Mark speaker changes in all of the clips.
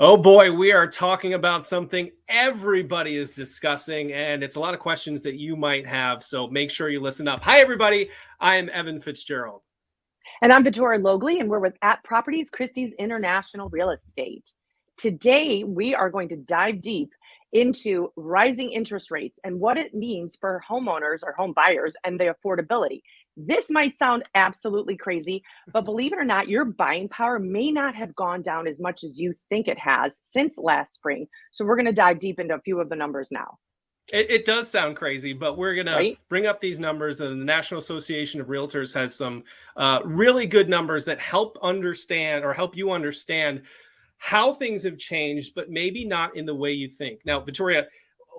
Speaker 1: Oh boy, we are talking about something everybody is discussing, and it's a lot of questions that you might have. So make sure you listen up. Hi, everybody. I am Evan Fitzgerald.
Speaker 2: And I'm Victoria Logley, and we're with At Properties Christie's International Real Estate. Today, we are going to dive deep into rising interest rates and what it means for homeowners or home buyers and the affordability. This might sound absolutely crazy, but believe it or not, your buying power may not have gone down as much as you think it has since last spring. So, we're going to dive deep into a few of the numbers now,
Speaker 1: It does sound crazy, but we're going to
Speaker 2: right?
Speaker 1: bring up these numbers. The National Association of Realtors has some really good numbers that help understand or help you understand how things have changed, but maybe not in the way you think. Now, Victoria,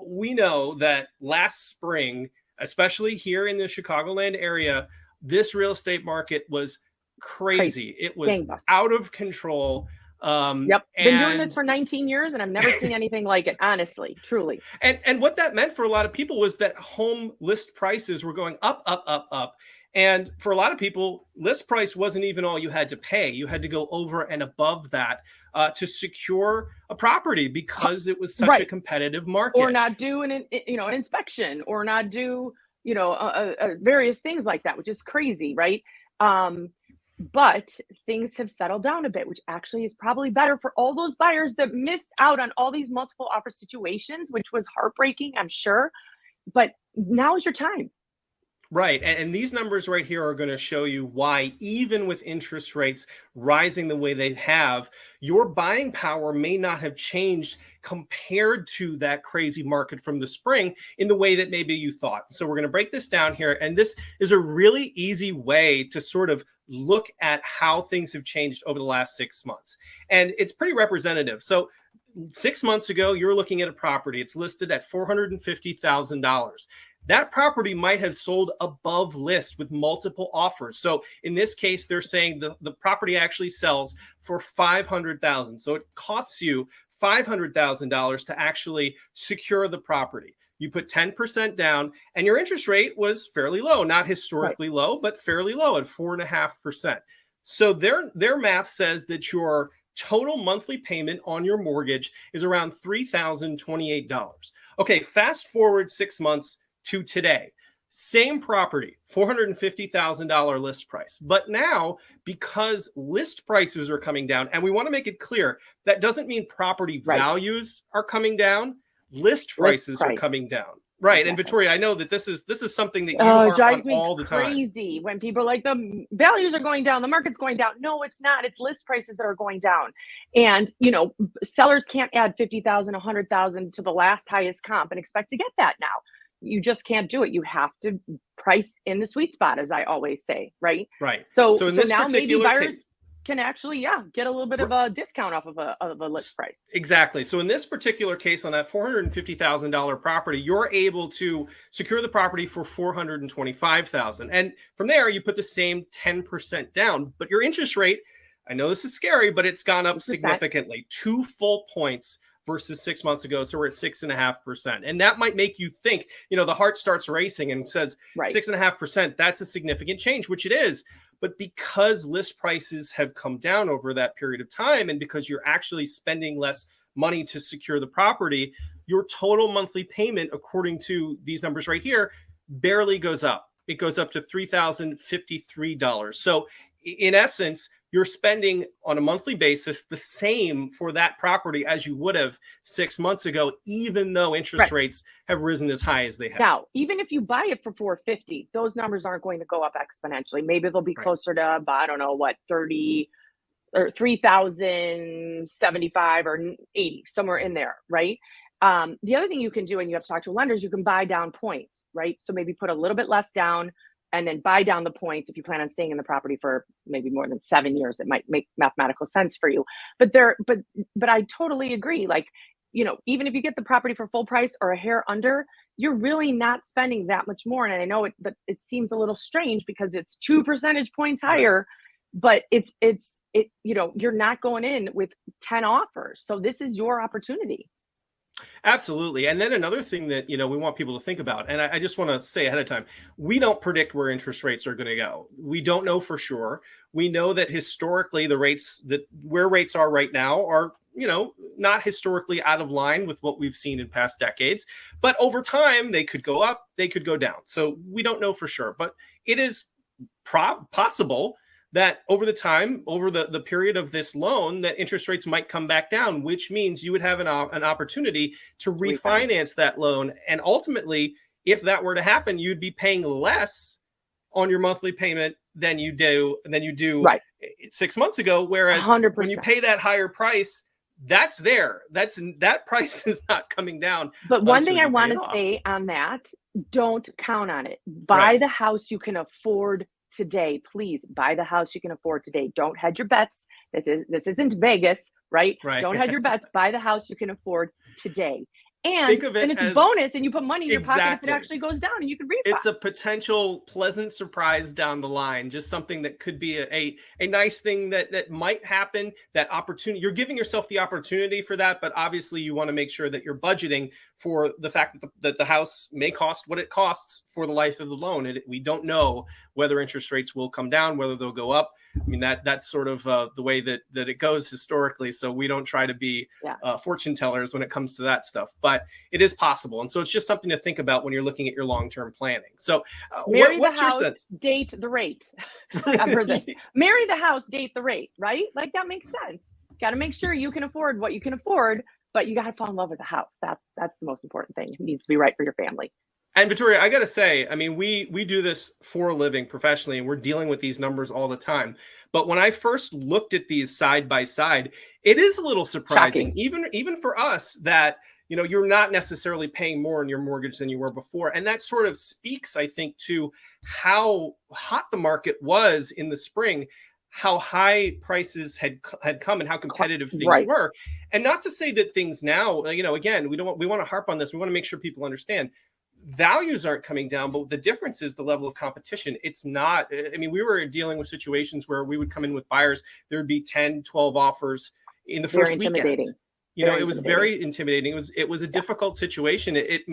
Speaker 1: we know that last spring, especially here in the Chicagoland area, this real estate market was
Speaker 2: Crazy.
Speaker 1: crazy. It was
Speaker 2: Gangbusters.
Speaker 1: out of control.
Speaker 2: Yep. Been doing
Speaker 1: And
Speaker 2: this for 19 years and I've never seen anything like it, honestly, truly.
Speaker 1: and what that meant for a lot of people was that home list prices were going up, up, up, up. And for a lot of people, list price wasn't even all you had to pay. You had to go over and above that to secure a property because it was such a
Speaker 2: Right.
Speaker 1: competitive
Speaker 2: Or
Speaker 1: market.
Speaker 2: not do an inspection or not do, various things like that, which is crazy, right? But things have settled down a bit, which actually is probably better for all those buyers that missed out on all these multiple offer situations, which was heartbreaking, I'm sure. But now is your time.
Speaker 1: Right. And these numbers right here are going to show you why, even with interest rates rising the way they have, your buying power may not have changed compared to that crazy market from the spring in the way that maybe you thought. So we're going to break this down here. And this is a really easy way to sort of look at how things have changed over the last 6 months. And it's pretty representative. So 6 months ago, you're looking at a property. It's listed at $450,000. That property might have sold above list with multiple offers. So in this case, they're saying the property actually sells for $500,000. So it costs you $500,000 to actually secure the property. You put 10% down and your interest rate was fairly low, not
Speaker 2: Right.
Speaker 1: historically low, but fairly low at 4.5%. So their math says that your total monthly payment on your mortgage is around $3,028. Okay, fast forward 6 months to today. Same property, $450,000 list price. But now, because list prices are coming down, and we want to make it clear, that doesn't mean property
Speaker 2: Right.
Speaker 1: values are coming down, list
Speaker 2: List
Speaker 1: prices are
Speaker 2: price.
Speaker 1: coming down. Right. And
Speaker 2: Exactly.
Speaker 1: Victoria, I know that this is something that you
Speaker 2: Oh, it
Speaker 1: harp on
Speaker 2: drives me
Speaker 1: all the time.
Speaker 2: crazy when people are like the values are going down, the market's going down. No, it's not. It's list prices that are going down. And, sellers can't add 50,000, 100,000 to the last highest comp and expect to get that now. You just can't do it. You have to price in the sweet spot, as I always say, right?
Speaker 1: Right.
Speaker 2: So
Speaker 1: So in
Speaker 2: so
Speaker 1: this
Speaker 2: now maybe
Speaker 1: particular
Speaker 2: buyers
Speaker 1: case,
Speaker 2: can actually, get a little bit of a discount off of a list price.
Speaker 1: exactly. So in this particular case, on that $450,000 property, you're able to secure the property for $425,000, and from there you put the same 10% down. But your interest rate, I know this is scary, but it's gone up
Speaker 2: 10%.
Speaker 1: significantly, 2 full points versus 6 months ago. So we're at 6.5%, and that might make you think, the heart starts racing and says
Speaker 2: Right.
Speaker 1: 6.5%. That's a significant change, which it is. But because list prices have come down over that period of time, and because you're actually spending less money to secure the property, your total monthly payment, according to these numbers right here, barely goes up. It goes up to $3,053. So in essence, you're spending on a monthly basis the same for that property as you would have 6 months ago, even though interest
Speaker 2: Right.
Speaker 1: rates have risen as high as they have.
Speaker 2: Now, even if you buy it for 450, those numbers aren't going to go up exponentially. Maybe they'll be
Speaker 1: Right.
Speaker 2: closer to, I don't know what, 30 or 3,075 or 80, somewhere in there, right? The other thing you can do, and you have to talk to lenders, you can buy down points, right? So maybe put a little bit less down and then buy down the points. If you plan on staying in the property for maybe more than 7 years, it might make mathematical sense for you. But I totally agree. Like, even if you get the property for full price or a hair under, you're really not spending that much more. And I know it seems a little strange because it's 2 percentage points
Speaker 1: Right.
Speaker 2: higher, but you're not going in with 10 offers. So this is your opportunity.
Speaker 1: Absolutely. And then another thing that, we want people to think about, and I just want to say ahead of time, we don't predict where interest rates are going to go. We don't know for sure. We know that historically the rates where rates are right now are not historically out of line with what we've seen in past decades. But over time, they could go up, they could go down. So we don't know for sure. But it is possible that over the period of this loan, that interest rates might come back down, which means you would have an opportunity to refinance that loan. And ultimately, if that were to happen, you'd be paying less on your monthly payment than you do
Speaker 2: right.
Speaker 1: 6 months ago. Whereas
Speaker 2: 100%.
Speaker 1: when you pay that higher price, that's there. That price is not coming down.
Speaker 2: But one thing I want to say on that, don't count on it. Buy the house you can afford today. Please buy the house you can afford today. Don't hedge your bets. This isn't Vegas, right? Don't hedge your bets. Buy the house you can afford today. And it's a bonus, and you put money in your pocket if it actually goes down, and you can refi.
Speaker 1: It's a potential pleasant surprise down the line, just something that could be a nice thing that might happen, that opportunity. You're giving yourself the opportunity for that, but obviously you want to make sure that you're budgeting for the fact that the house may cost what it costs for the life of the loan. We don't know whether interest rates will come down, whether they'll go up. I mean, that's sort of the way that it goes historically. So we don't try to be fortune tellers when it comes to that stuff, but it is possible. And so it's just something to think about when you're looking at your long-term planning. So what's your sense?
Speaker 2: Date the rate. I've heard this. Marry the house, date the rate, right? Like, that makes sense. Got to make sure you can afford what you can afford, but you got to fall in love with the house. That's the most important thing. It needs to be right for your family.
Speaker 1: And Victoria, I got to say, I mean, we do this for a living professionally, and we're dealing with these numbers all the time. But when I first looked at these side by side, it is a little surprising, even for us, that you're not necessarily paying more on your mortgage than you were before. And that sort of speaks, I think, to how hot the market was in the spring, how high prices had come, and how competitive things were. And not to say that things now, again, we want to harp on this. We want to make sure people understand values aren't coming down, but the difference is the level of competition. It's not, I mean, we were dealing with situations where we would come in with buyers, there would be 10, 12 offers in the first weekend. It was very intimidating. It was a difficult situation. It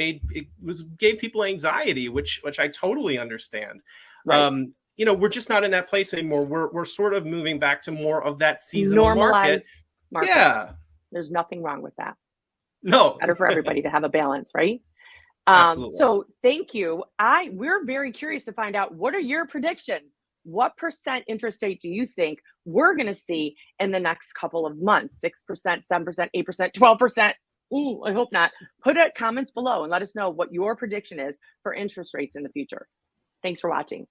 Speaker 1: gave people anxiety, which I totally understand. We're just not in that place anymore. We're sort of moving back to more of that seasonal
Speaker 2: normalized market.
Speaker 1: Yeah.
Speaker 2: There's nothing wrong with that.
Speaker 1: No.
Speaker 2: Better for everybody to have a balance, right? So thank you. We're very curious to find out, what are your predictions? What % interest rate do you think we're going to see in the next couple of months? 6%, 7%, 8%, 12%? Ooh, I hope not. Put it comments below and let us know what your prediction is for interest rates in the future. Thanks for watching.